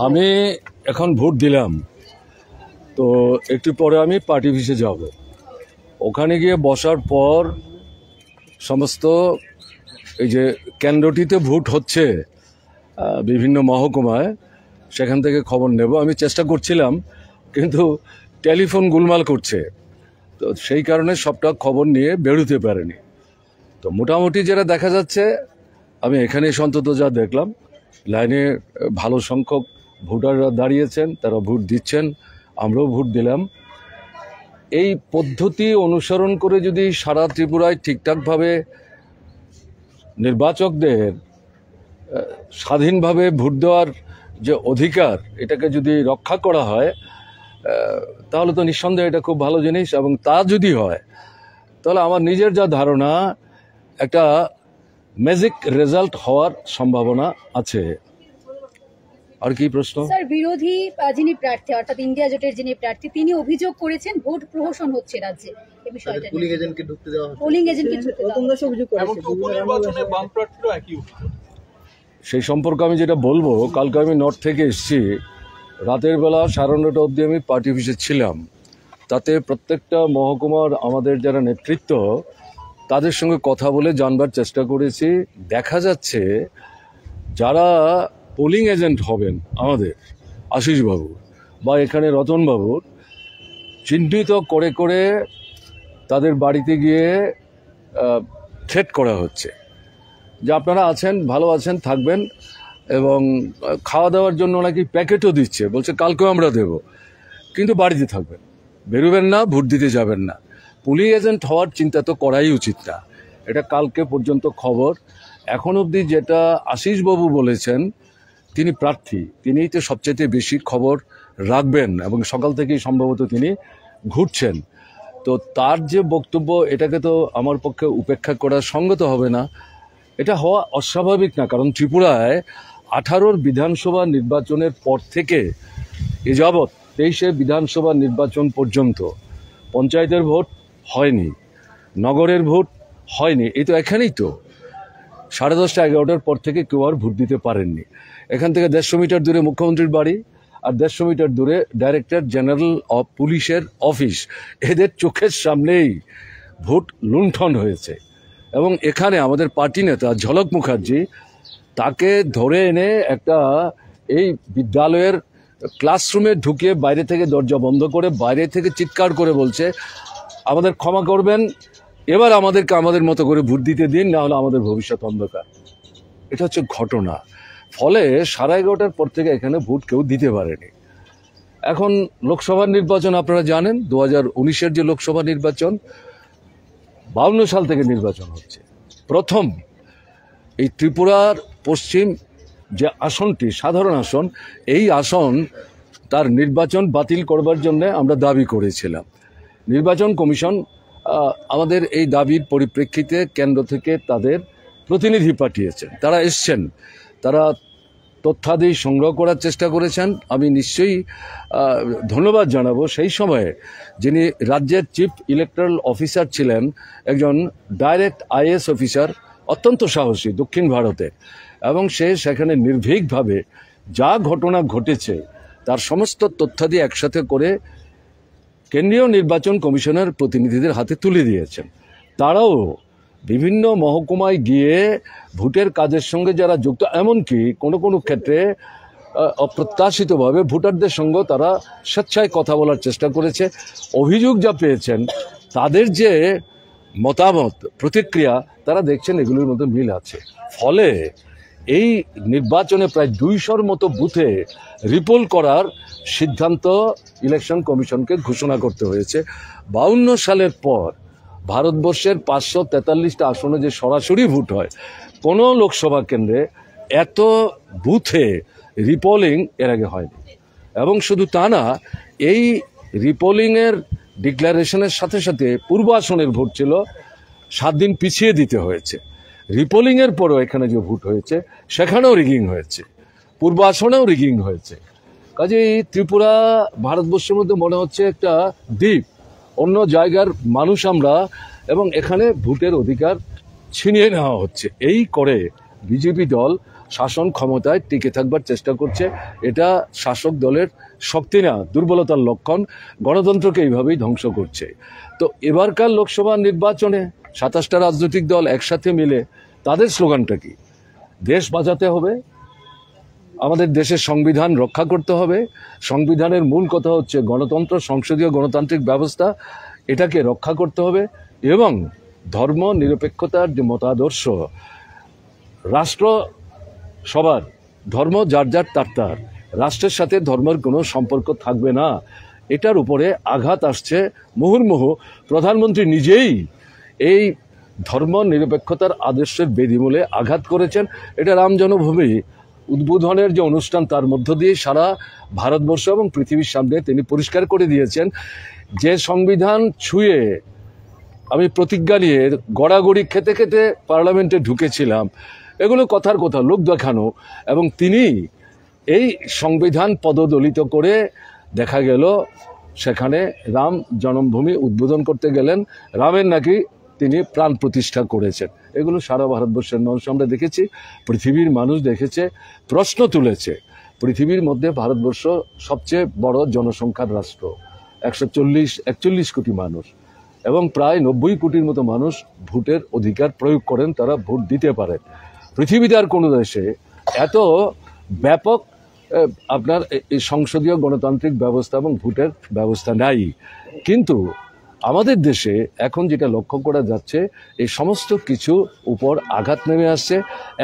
আমি এখন ভোট দিলাম, তো একটু পরে আমি পার্টি অফিসে যাব। ওখানে গিয়ে বসার পর সমস্ত এই যে কেন্দ্রটিতে ভোট হচ্ছে বিভিন্ন মহকুমায়, সেখান থেকে খবর নেব। আমি চেষ্টা করছিলাম, কিন্তু টেলিফোন গোলমাল করছে, তো সেই কারণে সবটা খবর নিয়ে বেরোতে পারেনি। তো মোটামুটি যেটা দেখা যাচ্ছে, আমি এখানে অন্তত যা দেখলাম, লাইনে ভালো সংখ্যক ভোটাররা দাঁড়িয়েছেন, তারা ভোট দিচ্ছেন, আমরাও ভোট দিলাম। এই পদ্ধতি অনুসরণ করে যদি সারা ত্রিপুরায় ঠিকঠাকভাবে নির্বাচকদের স্বাধীনভাবে ভোট দেওয়ার যে অধিকার, এটাকে যদি রক্ষা করা হয়, তাহলে তো নিঃসন্দেহে এটা খুব ভালো জিনিস। এবং তা যদি হয়, তাহলে আমার নিজের যা ধারণা, একটা ম্যাজিক রেজাল্ট হওয়ার সম্ভাবনা আছে। আর কি প্রশ্ন? স্যার, বিরোধী যিনি প্রার্থী অর্থাৎ ইন্ডিয়া জোটের যিনি প্রার্থী, তিনি অভিযোগ করেছেন ভোট প্রহসন হচ্ছে রাজ্যে। এই বিষয়টা পোলিং এজেন্টকে ঢুকতে দেওয়া হচ্ছে, পোলিং এজেন্টকে ঢুকতে দেওয়া হচ্ছে। অভিযোগ করেছে উপনির্বাচনে বাম প্রার্থীরও একই অভিযোগ। সেই সম্পর্কে আমি যেটা বলবো, কালকে আমি নর্থ থেকে এসেছি, রাতের বেলা 9:30 অবধি আমি পার্টি অফিসে ছিলাম। তাতে প্রত্যেকটা মহকুমার আমাদের যারা নেতৃত্ব, তাদের সঙ্গে কথা বলে জানবার চেষ্টা করেছি। দেখা যাচ্ছে যারা পোলিং এজেন্ট হবেন আমাদের, আশিসবাবু বা এখানে রতনবাবুর, চিহ্নিত করে করে তাদের বাড়িতে গিয়ে থ্রেট করা হচ্ছে যে আপনারা আছেন, ভালো আছেন, থাকবেন, এবং খাওয়া দাওয়ার জন্য নাকি প্যাকেটও দিচ্ছে, বলছে কালকেও আমরা দেব, কিন্তু বাড়িতে থাকবেন, বেরোবেন না, ভোট দিতে যাবেন না। পুলিং এজেন্ট হওয়ার চিন্তা তো করাই উচিত না। এটা কালকে পর্যন্ত খবর। এখন অবধি যেটা আশিসবাবু বলেছেন, তিনি প্রার্থী, তিনিই তো সবচেয়ে বেশি খবর রাখবেন, এবং সকাল থেকেই সম্ভবত তিনি ঘুরছেন। তো তার যে বক্তব্য, এটাকে তো আমার পক্ষে উপেক্ষা করা সঙ্গত হবে না। এটা হওয়া অস্বাভাবিক না, কারণ ত্রিপুরায় 18 বিধানসভা নির্বাচনের পর থেকে এ যাবৎ 23 বিধানসভা নির্বাচন পর্যন্ত পঞ্চায়েতের ভোট হয়নি, নগরের ভোট হয়নি। এই তো এখানেই তো 10:30 11টার পর থেকে কেউ আর ভোট দিতে পারেননি। এখান থেকে 150 মিটার দূরে মুখ্যমন্ত্রীর বাড়ি, আর 150 মিটার দূরে ডাইরেক্টর জেনারেল অফ পুলিশের অফিস। এদের চোখের সামনেই ভোট লুণ্ঠন হয়েছে। এবং এখানে আমাদের পার্টি নেতা ঝলক মুখার্জি, তাকে ধরে এনে একটা এই বিদ্যালয়ের ক্লাসরুমে ঢুকিয়ে বাইরে থেকে দরজা বন্ধ করে বাইরে থেকে চিৎকার করে বলছে, আমাদের ক্ষমা করবেন, এবার আমাদেরকে আমাদের মতো করে ভোট দিতে দিন, না হলে আমাদের ভবিষ্যৎ অন্ধকার। এটা হচ্ছে ঘটনা। ফলে 11:30টার পর থেকে এখানে ভোট কেউ দিতে পারেনি। এখন লোকসভার নির্বাচন আপনারা জানেন, 2019-এর যে লোকসভা নির্বাচন, 52 সাল থেকে নির্বাচন হচ্ছে। প্রথম এই ত্রিপুরার পশ্চিম যে আসনটি সাধারণ আসন, এই আসন তার নির্বাচন বাতিল করবার জন্য আমরা দাবি করেছিলাম। নির্বাচন কমিশন আমাদের এই দাবির পরিপ্রেক্ষিতে কেন্দ্র থেকে তাদের প্রতিনিধি পাঠিয়েছেন, তারা এসছেন, তারা তথ্যাদি সংগ্রহ করার চেষ্টা করেছেন। আমি নিশ্চয়ই ধন্যবাদ জানাবো সেই সময়ে যিনি রাজ্যের চিফ ইলেকট্রাল অফিসার ছিলেন, একজন ডাইরেক্ট আইএএস অফিসার, অত্যন্ত সাহসী দক্ষিণ ভারতে, এবং সে সেখানে নির্ভীকভাবে যা ঘটনা ঘটেছে তার সমস্ত তথ্যাদি একসাথে করে কেন্দ্রীয় নির্বাচন কমিশনের প্রতিনিধিদের হাতে তুলে দিয়েছেন। তারাও বিভিন্ন মহকুমায় গিয়ে ভোটের কাজের সঙ্গে যারা যুক্ত, এমনকি কোনো কোনো ক্ষেত্রে অপ্রত্যাশিতভাবে ভোটারদের সঙ্গে তারা স্বেচ্ছায় কথা বলার চেষ্টা করেছে। অভিযোগ যা পেয়েছেন, তাদের যে মতামত, প্রতিক্রিয়া, তারা দেখছেন এগুলোর মধ্যে মিল আছে। ফলে এই নির্বাচনে প্রায় 200-র মতো বুথে রিপোল করার সিদ্ধান্ত ইলেকশন কমিশনকে ঘোষণা করতে হয়েছে। 52 সালের পর ভারতবর্ষের 543টা আসনে যে সরাসরি ভোট হয়, কোনো লোকসভা কেন্দ্রে এত বুথে রিপোলিং এর আগে হয়নি। এবং শুধু তা না, এই রিপোলিংয়ের ডিক্লারেশনের সাথে সাথে পূর্ব আসনের ভোট ছিল 7 দিন পিছিয়ে দিতে হয়েছে। রিপোলিংয়ের পরও এখানে যে ভোট হয়েছে, সেখানেও রিগিং হয়েছে, পূর্ব আসনেও রিগিং হয়েছে। কাজেই ত্রিপুরা ভারতবর্ষের মধ্যে মনে হচ্ছে একটা দ্বীপ, অন্য জায়গার মানুষ আমরা, এবং এখানে ভোটের অধিকার ছিনিয়ে নেওয়া হচ্ছে। এই করে বিজেপি দল শাসন ক্ষমতায় টিকে থাকবার চেষ্টা করছে। এটা শাসক দলের শক্তি না, দুর্বলতার লক্ষণ। গণতন্ত্রকে এইভাবেই ধ্বংস করছে। তো এবারকার লোকসভা নির্বাচনে 27টা রাজনৈতিক দল একসাথে মিলে তাদের স্লোগানটা কি? দেশ বাঁচাতে হবে, আমাদের দেশের সংবিধান রক্ষা করতে হবে। সংবিধানের মূল কথা হচ্ছে গণতন্ত্র, সংসদীয় গণতান্ত্রিক ব্যবস্থা, এটাকে রক্ষা করতে হবে। এবং ধর্ম নিরপেক্ষতার যে মতাদর্শ, রাষ্ট্র সবার, ধর্ম যার যার তার, রাষ্ট্রের সাথে ধর্মের কোনো সম্পর্ক থাকবে না, এটার উপরে আঘাত আসছে মুহুর্মুহু। প্রধানমন্ত্রী নিজেই এই ধর্ম নিরপেক্ষতার আদর্শের বেদিমূলে আঘাত করেছেন। এটা রাম জন্মভূমি উদ্বোধনের যে অনুষ্ঠান, তার মধ্য দিয়ে সারা ভারতবর্ষ এবং পৃথিবীর সামনে তিনি পরিষ্কার করে দিয়েছেন যে সংবিধান ছুঁয়ে আমি প্রতিজ্ঞা নিয়ে গড়াগড়ি খেতে খেতে পার্লামেন্টে ঢুকেছিলাম, এগুলো কথার কথা, লোক দেখানো। এবং তিনি এই সংবিধান পদদলিত করে দেখা গেল সেখানে রাম জন্মভূমি উদ্বোধন করতে গেলেন, রামের নাকি তিনি প্রাণ প্রতিষ্ঠা করেছেন। এগুলো সারা ভারতবর্ষের মানুষ আমরা দেখেছি, পৃথিবীর মানুষ দেখেছে, প্রশ্ন তুলেছে। পৃথিবীর মধ্যে ভারতবর্ষ সবচেয়ে বড় জনসংখ্যার রাষ্ট্র, 141 কোটি মানুষ, এবং প্রায় 90 কোটির মতো মানুষ ভোটের অধিকার প্রয়োগ করেন, তারা ভোট দিতে পারেন। পৃথিবীতে আর কোনো দেশে এত ব্যাপক আপনার এই সংসদীয় গণতান্ত্রিক ব্যবস্থা এবং ভোটের ব্যবস্থা নাই। কিন্তু আমাদের দেশে এখন যেটা লক্ষ্য করা যাচ্ছে, এই সমস্ত কিছু উপর আঘাত নেমে আসছে।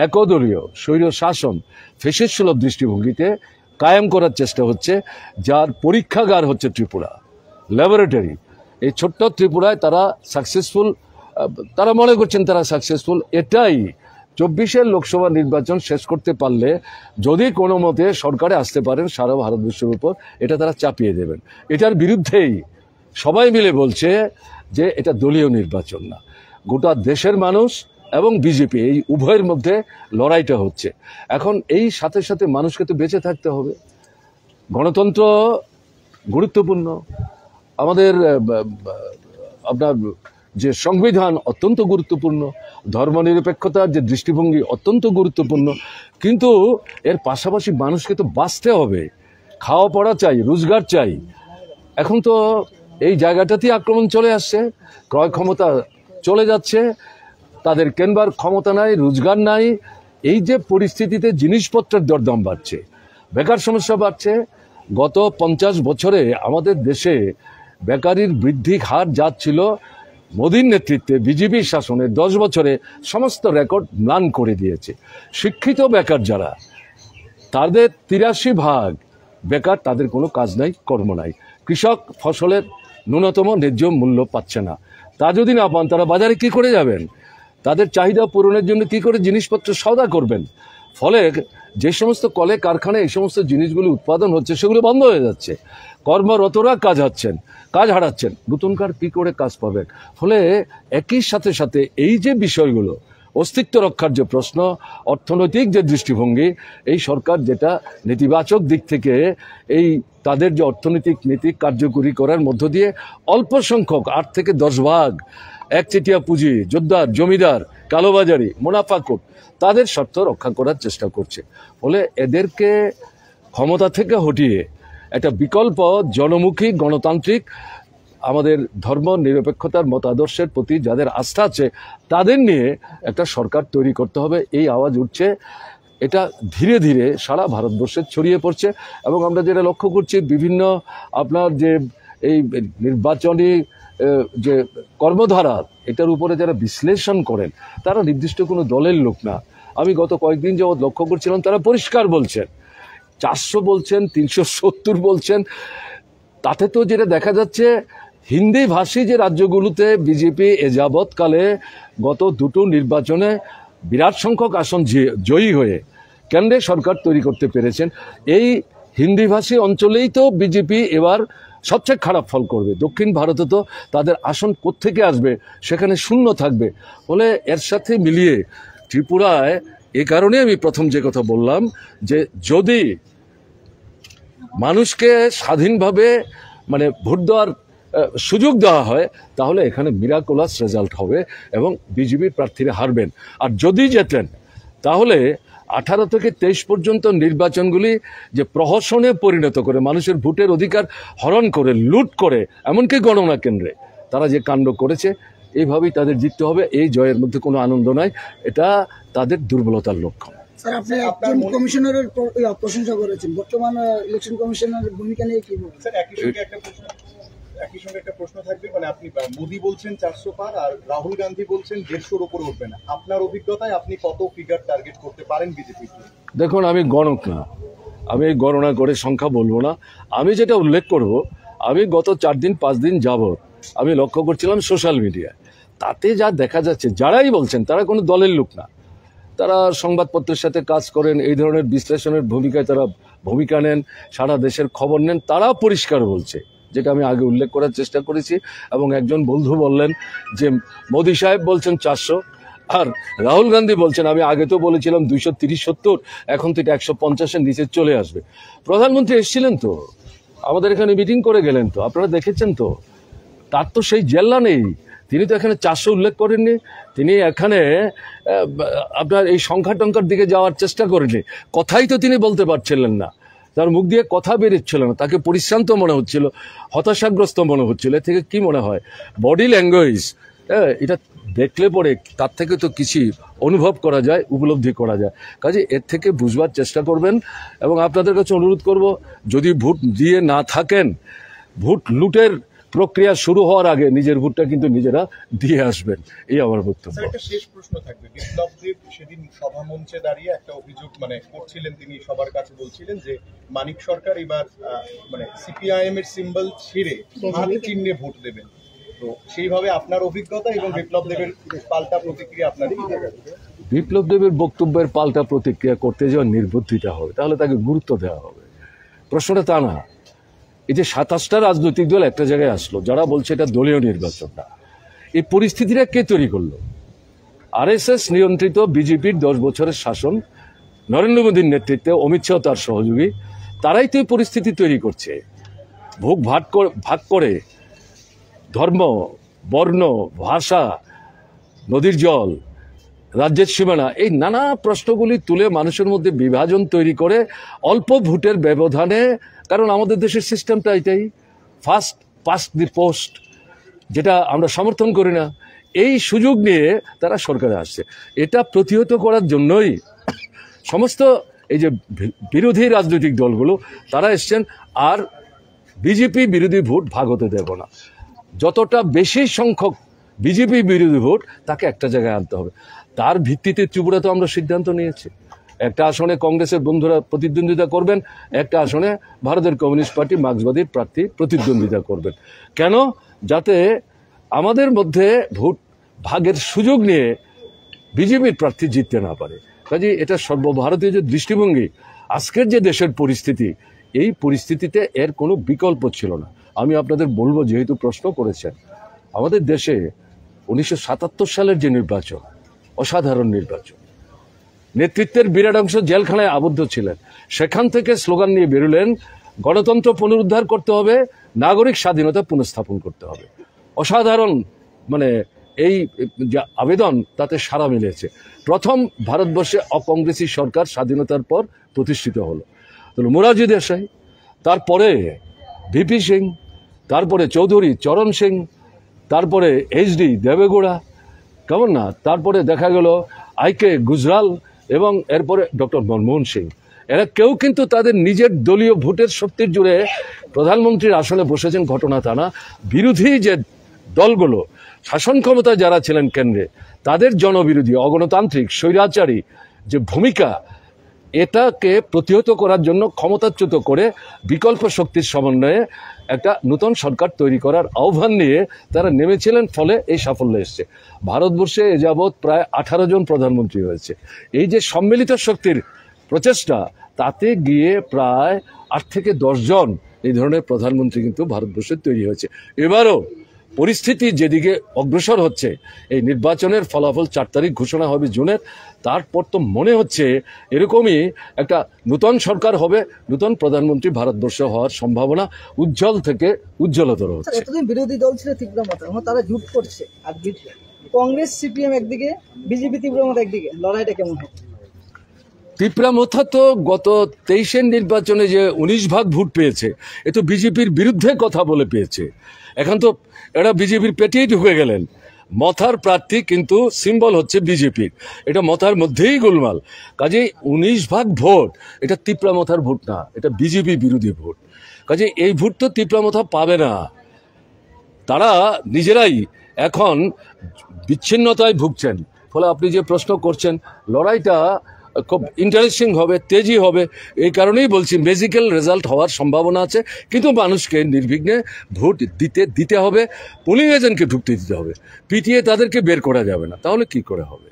একদলীয় স্বৈর শাসন ফেসিস্ট সুলভ দৃষ্টিভঙ্গিতে কায়েম করার চেষ্টা হচ্ছে, যার পরীক্ষাগার হচ্ছে ত্রিপুরা, ল্যাবরেটরি। এই ছোট্ট ত্রিপুরায় তারা সাকসেসফুল, তারা মনে করছেন তারা সাকসেসফুল। এটাই 24-এর লোকসভা নির্বাচন শেষ করতে পারলে যদি কোনো মতে সরকারে আসতে পারেন সারা ভারতবর্ষের উপর, এটা তারা চাপিয়ে দেবেন। এটার বিরুদ্ধেই সবাই মিলে বলছে যে এটা দলীয় নির্বাচন না, গোটা দেশের মানুষ এবং বিজেপি এই উভয়ের মধ্যে লড়াইটা হচ্ছে। এখন এই সাথে সাথে মানুষকে তো বেঁচে থাকতে হবে। গণতন্ত্র গুরুত্বপূর্ণ, আমাদের আপনার যে সংবিধান অত্যন্ত গুরুত্বপূর্ণ, ধর্মনিরপেক্ষতার যে দৃষ্টিভঙ্গি অত্যন্ত গুরুত্বপূর্ণ। কিন্তু এর পাশাপাশি মানুষকে তো বাঁচতে হবে, খাওয়া পড়া চাই, রোজগার চাই। এখন তো এই জায়গাটাতেই আক্রমণ চলে আসছে, ক্রয় ক্ষমতা চলে যাচ্ছে, তাদের কেনবার ক্ষমতা নাই, রোজগার নাই। এই যে পরিস্থিতিতে জিনিসপত্রের দরদাম বাড়ছে, বেকার সমস্যা বাড়ছে। গত 50 বছরে আমাদের দেশে বেকারির বৃদ্ধি হার যা ছিল, মোদীর নেতৃত্বে বিজেপি শাসনে 10 বছরে সমস্ত রেকর্ড ম্লান করে দিয়েছে। শিক্ষিত বেকার যারা, তাদের 83% বেকার, তাদের কোনো কাজ নাই, কর্ম নাই। কৃষক ফসলের ন্যূনতম ন্যায্য মূল্য পাচ্ছে না। তা যদি না পান, তারা বাজারে কি করে যাবেন? তাদের চাহিদা পূরণের জন্য কি করে জিনিসপত্র সওদা করবেন? ফলে যে সমস্ত কলে কারখানায় এই সমস্ত জিনিসগুলো উৎপাদন হচ্ছে, সেগুলো বন্ধ হয়ে যাচ্ছে। কর্মরতরা কাজ হারাচ্ছেন, নতুনকার কি করে কাজ পাবেন? ফলে একই সাথে সাথে এই যে বিষয়গুলো, অস্তিত্ব রক্ষার যে প্রশ্ন, অর্থনৈতিক যে দৃষ্টিভঙ্গি, এই সরকার যেটা নেতিবাচক দিক থেকে এই তাদের যে অর্থনৈতিক নীতি কার্যকরী করার মধ্য দিয়ে অল্প সংখ্যক 8 থেকে 10 ভাগ একচেটিয়া পুঁজি, যোদ্ধার, জমিদার, কালোবাজারি, মুনাফাখোর, তাদের স্বার্থ রক্ষা করার চেষ্টা করছে। ফলে এদেরকে ক্ষমতা থেকে হটিয়ে একটা বিকল্প জনমুখী গণতান্ত্রিক, আমাদের ধর্ম নিরপেক্ষতার মতাদর্শের প্রতি যাদের আস্থা আছে, তাদের নিয়ে একটা সরকার তৈরি করতে হবে। এই আওয়াজ উঠছে, এটা ধীরে ধীরে সারা ভারতবর্ষে ছড়িয়ে পড়ছে। এবং আমরা যেটা লক্ষ্য করছি, বিভিন্ন আপনার যে এই নির্বাচনী যে কর্মধারা, এটার উপরে যারা বিশ্লেষণ করেন, তারা নির্দিষ্ট কোনো দলের লোক না। আমি গত কয়েকদিন যাবৎ লক্ষ্য করছিলাম, তারা পরিষ্কার বলছেন 400 বলছেন, 370 বলছেন। তাতে তো যেটা দেখা যাচ্ছে, হিন্দি ভাষী যে রাজ্যগুলোতে বিজেপি এযাবৎকালে গত দুটো নির্বাচনে বিরাট সংখ্যক আসন জয়ী হয়ে কেন্দ্রে সরকার তৈরি করতে পেরেছেন, এই হিন্দিভাষী অঞ্চলেই তো বিজেপি এবার সবচেয়ে খারাপ ফল করবে। দক্ষিণ ভারতে তো তাদের আসন কোত্থেকে আসবে, সেখানে শূন্য থাকবে। ফলে এর সাথে মিলিয়ে ত্রিপুরায়, এ কারণে আমি প্রথম যে কথা বললাম, যে যদি মানুষকে স্বাধীনভাবে ভোট দেওয়ার সুযোগ দেওয়া হয়, তাহলে এখানে মিরাকুলাস রেজাল্ট হবে এবং বিজেপির প্রার্থীরা হারবেন। আর যদি জেতেন, তাহলে 18 থেকে 23 পর্যন্ত নির্বাচনগুলি যে প্রহসনে পরিণত করে মানুষের ভোটের অধিকার হরণ করে লুট করে এমনকি গণনা কেন্দ্রে তারা যে কাণ্ড করেছে, এইভাবেই তাদের জিততে হবে। এই জয়ের মধ্যে কোনো আনন্দ নাই, এটা তাদের দুর্বলতার লক্ষণ। স্যার, আপনি একজন কমিশনারের প্রশংসা করেছেন, বর্তমান ইলেকশন কমিশনারের ভূমিকা নিয়ে কি বলবেন? স্যার, একই সঙ্গে একটা প্রশ্ন থাকবে, মানে আপনি মোদি বলছেন 400 পার আর রাহুল গান্ধী বলছেন 150-র উপরে উঠবে না। আপনার অভিজ্ঞতায় আপনি কত ফিগার টার্গেট করতে পারেন বিজেপির? দেখুন, আমি গণক না, আমি গণনা করে সংখ্যা বলবো না। আমি যেটা উল্লেখ করব, আমি গত 4 দিন 5 দিন যাবৎ আমি লক্ষ্য করছিলাম সোশ্যাল মিডিয়ায়, তাতে যা দেখা যাচ্ছে, যারাই বলছেন তারা কোনো দলের লোক না, তারা সংবাদপত্রের সাথে কাজ করেন, এই ধরনের বিশ্লেষণের ভূমিকায় তারা ভূমিকা নেন, সারা দেশের খবর নেন, তারা পরিষ্কার বলছে, যেটা আমি আগে উল্লেখ করার চেষ্টা করেছি। এবং একজন বন্ধু বললেন যে মোদি সাহেব বলছেন 400 আর রাহুল গান্ধী বলছেন, আমি আগে তো বলেছিলাম 230-70, এখন তো 150-এর নিচে চলে আসবে। প্রধানমন্ত্রী এসেছিলেন তো, আমাদের এখানে মিটিং করে গেলেন তো, আপনারা দেখেছেন তো, তার তো সেই জেল্লা নেই, তিনি তো এখানে 400 উল্লেখ করেননি, তিনি এখানে আপনার এই সংখ্যা টঙ্কার দিকে যাওয়ার চেষ্টা করেননি, কথাই তো তিনি বলতে পারছিলেন না, তার মুখ দিয়ে কথা বেরোচ্ছিল না, তাকে পরিশ্রান্ত মনে হচ্ছিল, হতাশাগ্রস্ত মনে হচ্ছিল। এর থেকে কি মনে হয়? বডি ল্যাঙ্গুয়েজ, এটা দেখলে পরে তার থেকে তো কিছু অনুভব করা যায়, উপলব্ধি করা যায়। কাজে এর থেকে বুঝবার চেষ্টা করবেন এবং আপনাদের কাছে অনুরোধ করব, যদি ভোট দিয়ে না থাকেন, ভোট লুটের প্রক্রিয়া শুরু হওয়ার আগে নিজের ভোটটা কিন্তু নিজেরা দিয়ে আসবেন, এই আমার বক্তব্য। স্যার, একটা শেষ প্রশ্ন থাকবে। বিপ্লব দেব সেদিন সভা মঞ্চে দাঁড়িয়ে একটা অভিযোগ করছিলেন, তিনি সবার কাছে বলছিলেন যে মানিক সরকার এবার সিপিআইএম এর সিম্বল ছিঁড়ে হাত চিহ্নে ভোট দেবেন। তো সেইভাবে আপনার অভিজ্ঞতা এবং বিপ্লব দেবের পাল্টা প্রতিক্রিয়া আপনার কি থাকবে? বিপ্লব দেবের বক্তব্যের পাল্টা প্রতিক্রিয়া করতে যাওয়া নির্বুদ্ধিতা হবে, তাহলে তাকে গুরুত্ব দেওয়া হবে। প্রশ্নটা তা না। এই যে 27টা রাজনৈতিক দল একটা জায়গায় আসলো, যারা বলছে এটা দলীয় নির্বাচন না, এই পরিস্থিতিটা কে তৈরি করলো? আরএসএস নিয়ন্ত্রিত বিজেপির 10 বছরের শাসন, নরেন্দ্র মোদীর নেতৃত্বে, অমিত শাহ তার সহযোগী, তারাই তো এই পরিস্থিতি তৈরি করছে। ভাগ করে ধর্ম, বর্ণ, ভাষা, নদীর জল, রাজ্যের সীমানা, এই নানা প্রশ্নগুলি তুলে মানুষের মধ্যে বিভাজন তৈরি করে অল্প ভোটের ব্যবধানে, কারণ আমাদের দেশের সিস্টেমটা এটাই, ফার্স্ট পাস্ট দি পোস্ট, যেটা আমরা সমর্থন করি না, এই সুযোগ নিয়ে তারা সরকারে আসছে। এটা প্রতিহত করার জন্যই সমস্ত এই যে বিরোধী রাজনৈতিক দলগুলো তারা এসছেন। আর বিজেপি বিরোধী ভোট ভাগ হতে দেব না, যতটা বেশি সংখ্যক বিজেপি বিরোধী ভোট তাকে একটা জায়গায় আনতে হবে। তার ভিত্তিতে ত্রিপুরা তো আমরা সিদ্ধান্ত নিয়েছি, একটা আসনে কংগ্রেসের বন্ধুরা প্রতিদ্বন্দ্বিতা করবেন, একটা আসনে ভারতের কমিউনিস্ট পার্টি মার্ক্সবাদী প্রার্থী প্রতিদ্বন্দ্বিতা করবেন। কেন? যাতে আমাদের মধ্যে ভোট ভাগের সুযোগ নিয়ে বিজেপির প্রার্থী জিততে না পারে। কাজে এটা সর্বভারতীয় যে দৃষ্টিভঙ্গি, আজকের যে দেশের পরিস্থিতি, এই পরিস্থিতিতে এর কোনো বিকল্প ছিল না। আমি আপনাদের বলবো, যেহেতু প্রশ্ন করেছেন, আমাদের দেশে 1977 সালের যে নির্বাচন, অসাধারণ নির্বাচন, নেতৃত্বের বিরাট অংশ জেলখানায় আবদ্ধ ছিলেন, সেখান থেকে স্লোগান নিয়ে বেরোলেন, গণতন্ত্র পুনরুদ্ধার করতে হবে, নাগরিক স্বাধীনতা পুনঃস্থাপন করতে হবে। অসাধারণ এই যে আবেদন, তাতে সাড়া মিলেছে। প্রথম ভারতবর্ষে অকংগ্রেসি সরকার স্বাধীনতার পর প্রতিষ্ঠিত হলো। মোরারজি দেশাই, তারপরে ভিপি সিং, তারপরে চৌধুরী চরণ সিং, তারপরে এইচডি দেবেগৌড়া, কেমন না, তারপরে দেখা গেল আইকে গুজরাল এবং এরপরে ডক্টর মনমোহন সিং। এরা কেউ কিন্তু তাদের নিজের দলীয় ভোটের শক্তির জুড়ে প্রধানমন্ত্রীর আসনে বসেছেন, ঘটনা তা না। বিরোধী যে দলগুলো, শাসন ক্ষমতায় যারা ছিলেন কেন্দ্রে, তাদের জনবিরোধী, অগণতান্ত্রিক, স্বৈরাচারী যে ভূমিকা, এটাকে প্রতিহত করার জন্য ক্ষমতাচ্যুত করে বিকল্প শক্তির সমন্বয়ে একটা নতুন সরকার তৈরি করার আহ্বান নিয়ে তারা নেমেছিলেন, ফলে এই সাফল্য এসছে। ভারতবর্ষে এ যাবৎ প্রায় 18 জন প্রধানমন্ত্রী হয়েছে। এই যে সম্মিলিত শক্তির প্রচেষ্টা, তাতে গিয়ে প্রায় 8 থেকে 10 জন এই ধরনের প্রধানমন্ত্রী কিন্তু ভারতবর্ষে তৈরি হয়েছে। এবারও পরিস্থিতি যেদিকে অগ্রসর হচ্ছে, এই নির্বাচনের ফলাফল 4 তারিখ ঘোষণা হবে জুনের, তারপর তো মনে হচ্ছে এরকমই একটা নতুন সরকার হবে, নতুন প্রধানমন্ত্রী ভারতবর্ষে হওয়ার সম্ভাবনা উজ্জ্বল থেকে উজ্জ্বলতর হচ্ছে। এতদিন বিরোধী দল ছিল তীব্রমতা, এখন তারা জুট করছে, আর কংগ্রেস সিপিএম একদিকে, বিজেপি তীব্রমতা একদিকে, লড়াইটা কেমন হবে? তিপ্রামথা তো গত 23-এর নির্বাচনে যে 19 ভাগ ভোট পেয়েছে, এ তো বিজেপির বিরুদ্ধে কথা বলে পেয়েছে। এখন তো এরা বিজেপির পেটেই ঢুকে গেলেন। মথার প্রার্থী কিন্তু সিম্বল হচ্ছে বিজেপির, এটা মথার মধ্যেই গোলমাল। কাজে 19 ভাগ ভোট এটা তিপ্রামথার ভোট না, এটা বিজেপি বিরোধী ভোট। কাজে এই ভোট তো তিপ্রামথা পাবে না। তারা নিজেরাই এখন বিচ্ছিন্নতায় ভুগছেন। ফলে আপনি যে প্রশ্ন করছেন, লড়াইটা খুব ইন্টারেস্টিং হবে, তেজি হবে। এই কারণেই বলছি ম্যাজিক্যাল রেজাল্ট হওয়ার সম্ভাবনা আছে, কিন্তু মানুষকে নির্বিঘ্নে ভোট দিতে হবে। পোলিং এজেন্টকে ঢুকতে দিতে হবে, পিটিয়ে তাদেরকে বের করা যাবে না। তাহলে কি করে হবে?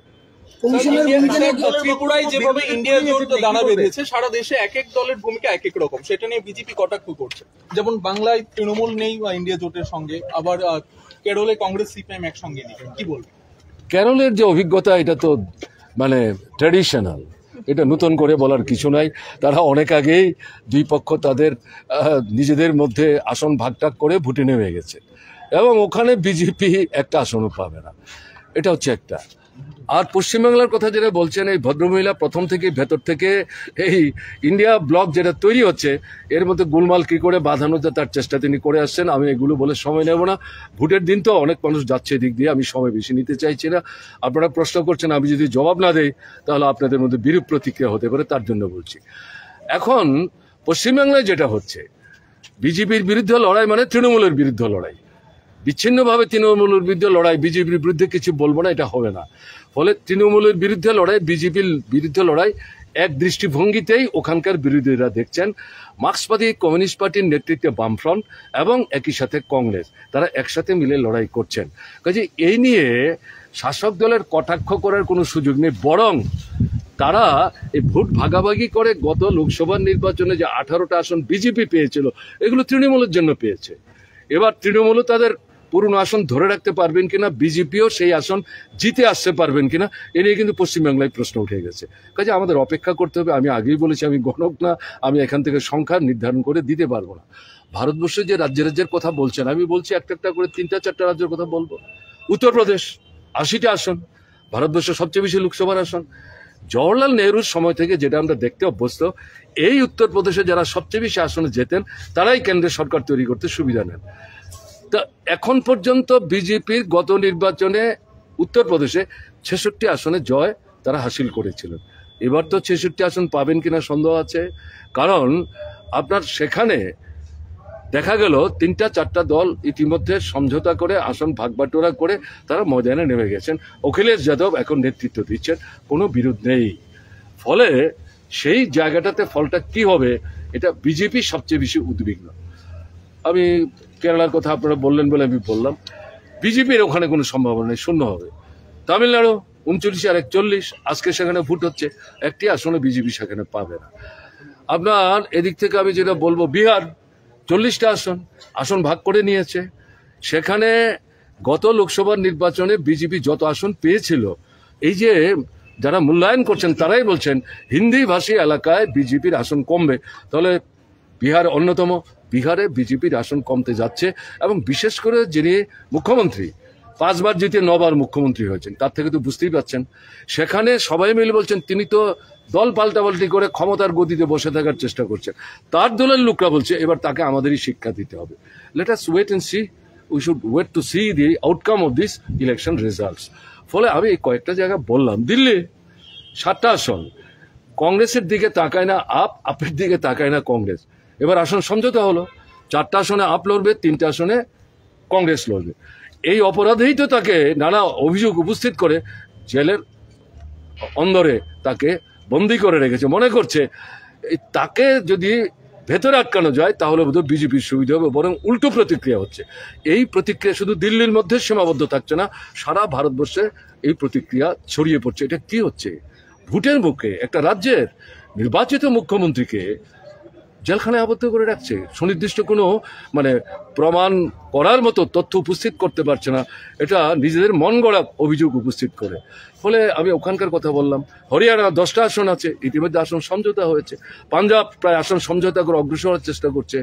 ত্রিপুরায় যেভাবে ইন্ডিয়া জোট দানা বেঁধেছে, সারা দেশে এক এক দলের ভূমিকা এক এক রকম, সেটা নিয়ে বিজেপি কটাক্ষ করছে। যেমন বাংলায় তৃণমূল নেই ইন্ডিয়া জোটের সঙ্গে, আবার কেরলে কংগ্রেস সিপিএম একসঙ্গে নেই, কি বলবেন? কেরলের যে অভিজ্ঞতা, এটা তো মানে ট্র্যাডিশনাল, এটা নতুন করে বলার কিছু নাই। তারা অনেক আগেই দুই পক্ষ তাদের নিজেদের মধ্যে আসন ভাগটাগ করে ভোটে নেমে গেছে, এবং ওখানে বিজেপি একটা আসনও পাবে না। এটা হচ্ছে একটা। আর পশ্চিমবাংলার কথা যেটা বলছেন, এই ভদ্রমহিলা প্রথম থেকে ভেতর থেকে এই ইন্ডিয়া ব্লক যেটা তৈরি হচ্ছে, এর মধ্যে গোলমাল কী করে বাঁধানো যায় তার চেষ্টা তিনি করে আসছেন। আমি এগুলো বলে সময় নেব না। ভোটের দিন তো অনেক মানুষ যাচ্ছে এদিক দিয়ে, আমি সময় বেশি নিতে চাইছি না। আপনারা প্রশ্ন করছেন, আমি যদি জবাব না দেই তাহলে আপনাদের মধ্যে বিরূপ প্রতিক্রিয়া হতে পারে, তার জন্য বলছি। এখন পশ্চিমবাংলায় যেটা হচ্ছে, বিজেপির বিরুদ্ধে লড়াই মানে তৃণমূলের বিরুদ্ধে লড়াই। বিচ্ছিন্নভাবে তৃণমূলের বিরুদ্ধে লড়াই, বিজেপির বিরুদ্ধে কিছু বলবো না, এটা হবে না। ফলে তৃণমূলের বিরুদ্ধে লড়াই, বিজেপির বিরুদ্ধে লড়াই এক দৃষ্টিভঙ্গিতেই ওখানকার বিরোধীরা দেখছেন। মার্ক্সবাদী কমিউনিস্ট পার্টির নেতৃত্বে বামফ্রন্ট এবং একই সাথে কংগ্রেস, তারা একসাথে মিলে লড়াই করছেন। কাজে এই নিয়ে শাসক দলের কটাক্ষ করার কোনো সুযোগ নেই, বরং তারা এই ভোট ভাগাভাগি করে গত লোকসভা নির্বাচনে যে 18টা আসন বিজেপি পেয়েছিল, এগুলো তৃণমূলের জন্য পেয়েছে। এবার তৃণমূলও তাদের পুরনো আসন ধরে রাখতে পারবেন কিনা, বিজেপিও সেই আসন জিতে আসতে পারবেন কিনা, এ নিয়ে কিন্তু পশ্চিমবাংলায় প্রশ্ন উঠে গেছে। কাজে আমাদের অপেক্ষা করতে হবে। আমি আগেই বলেছি, আমি গণক না, আমি এখান থেকে সংখ্যা নির্ধারণ করে দিতে পারবো না। ভারতবর্ষে যে রাজ্যের কথা বলছেন, আমি বলছি একটা একটা করে 3-4টা রাজ্যের কথা বলবো। উত্তরপ্রদেশ 80টা আসন, ভারতবর্ষের সবচেয়ে বেশি লোকসভার আসন। জওহরলাল নেহরুর সময় থেকে যেটা আমরা দেখতে অভ্যস্ত, এই উত্তরপ্রদেশে যারা সবচেয়ে বেশি আসনে যেতেন, তারাই কেন্দ্রের সরকার তৈরি করতে সুবিধা নেন। তা এখন পর্যন্ত বিজেপির গত নির্বাচনে উত্তরপ্রদেশে 66 আসনে জয় তারা হাসিল করেছিলেন। এবার তো 66 আসন পাবেন কিনা সন্দেহ আছে, কারণ আপনার সেখানে দেখা গেল 3-4টা দল ইতিমধ্যে সমঝোতা করে আসন ভাগবাটোয়ারা করে তারা ময়দানে নেমে গেছেন। অখিলেশ যাদব এখন নেতৃত্ব দিচ্ছেন, কোনো বিরোধ নেই। ফলে সেই জায়গাটাতে ফলটা কি হবে, এটা বিজেপি সবচেয়ে বেশি উদ্বিগ্ন। আমি কেরালার কথা আপনারা বললেন বলে আমি বললাম, বিজেপির ওখানে কোনো সম্ভাবনা নেই, শূন্য হবে। তামিলনাড়ু 39 আর 41, আজকে সেখানে ভোট হচ্ছে, একটি আসনে বিজেপি সেখানে পাবে না। আপনার এদিক থেকে আমি যেটা বলবো, বিহার 40টা আসন ভাগ করে নিয়েছে। সেখানে গত লোকসভার নির্বাচনে বিজেপি যত আসন পেয়েছিল, এই যে যারা মূল্যায়ন করছেন তারাই বলছেন হিন্দি ভাষী এলাকায় বিজেপির আসন কমবে। তাহলে বিহার অন্যতম, বিহারে বিজেপির আসন কমতে যাচ্ছে। এবং বিশেষ করে যিনি মুখ্যমন্ত্রী, 5 বার জিতে 9 বার মুখ্যমন্ত্রী হয়েছেন, তার থেকে তো বুঝতেই পারছেন। সেখানে সবাই মিলে বলছেন তিনি তো দল পাল্টাপাল্টি করে ক্ষমতার গদিতে বসে থাকার চেষ্টা করছেন। তার দলের লোকরা বলছে এবার তাকে আমাদেরই শিক্ষা দিতে হবে। Let us wait and see, we should wait to see the outcome of this election results. ফলে আমি এই কয়েকটা জায়গা বললাম। দিল্লি 7টা আসন, কংগ্রেসের দিকে তাকায় না আপের দিকে তাকায় না কংগ্রেস। এবার আসন সমঝোতা হলো, 4টা আসনে আপ লড়বে, 3টে আসনে কংগ্রেস লড়বে। এই অপরাধেই তো তাকে নানা অভিযোগ উপস্থিত করে জেলের অন্দরে তাকে বন্দি করে রেখেছে। মনে করছে তাকে যদি ভেতরে আটকানো যায় তাহলে বোধহয় বিজেপির সুবিধা হবে, বরং উল্টো প্রতিক্রিয়া হচ্ছে। এই প্রতিক্রিয়া শুধু দিল্লির মধ্যে সীমাবদ্ধ থাকছে না, সারা ভারতবর্ষে এই প্রতিক্রিয়া ছড়িয়ে পড়ছে। এটা কি হচ্ছে? ভোটের মুখে একটা রাজ্যের নির্বাচিত মুখ্যমন্ত্রীকে জেলখানায় আবদ্ধ করে রাখছে, সুনির্দিষ্ট কোনো প্রমাণ করার মতো তথ্য উপস্থিত করতে পারছে না, এটা নিজেদের মন গড়া অভিযোগ উপস্থিত করে। ফলে আমি ওখানকার কথা বললাম। হরিয়ানা 10টা আসন আছে, ইতিমধ্যে আসন সমঝোতা হয়েছে। পাঞ্জাব প্রায় আসন সমঝোতা করে অগ্রসর হওয়ার চেষ্টা করছে।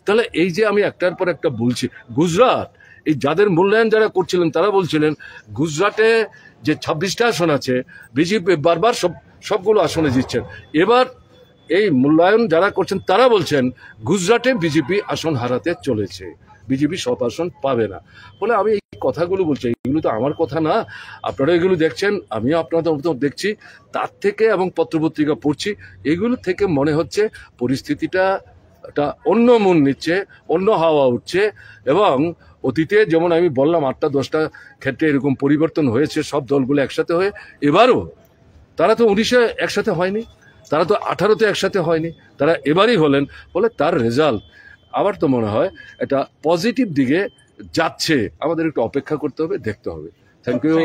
তাহলে এই যে আমি একটার পর একটা বলছি, গুজরাট, এই যাদের মূল্যায়ন যারা করছিলেন তারা বলছিলেন গুজরাটে যে 26টা আসন আছে, বিজেপি বারবার সব সবগুলো আসনে জিতছেন। এবার এই মূল্যায়ন যারা করছেন তারা বলছেন গুজরাটে বিজেপি আসন হারাতে চলেছে, বিজেপি সব আসন পাবে না। বলে আমি এই কথাগুলো বলছি, এগুলো তো আমার কথা না, আপনারা এগুলো দেখছেন, আমিও আপনাদের মতো দেখছি, তার থেকে এবং পত্রপত্রিকা পড়ছি, এগুলো থেকে মনে হচ্ছে পরিস্থিতিটা একটা অন্য মন নিচ্ছে, অন্য হাওয়া উঠছে। এবং অতীতে যেমন আমি বললাম 8টা-10টা ক্ষেত্রে এরকম পরিবর্তন হয়েছে সব দলগুলো একসাথে হয়ে, এবারও তারা তো 19-এ একসাথে হয়নি, তারা তো 18-তে একসাথে হয়নি, তারা এবারই হলেন। বলে তার রেজাল্ট আমার তো মনে হয় এটা পজিটিভ দিকে যাচ্ছে। আমাদের একটু অপেক্ষা করতে হবে, দেখতে হবে। Thank you.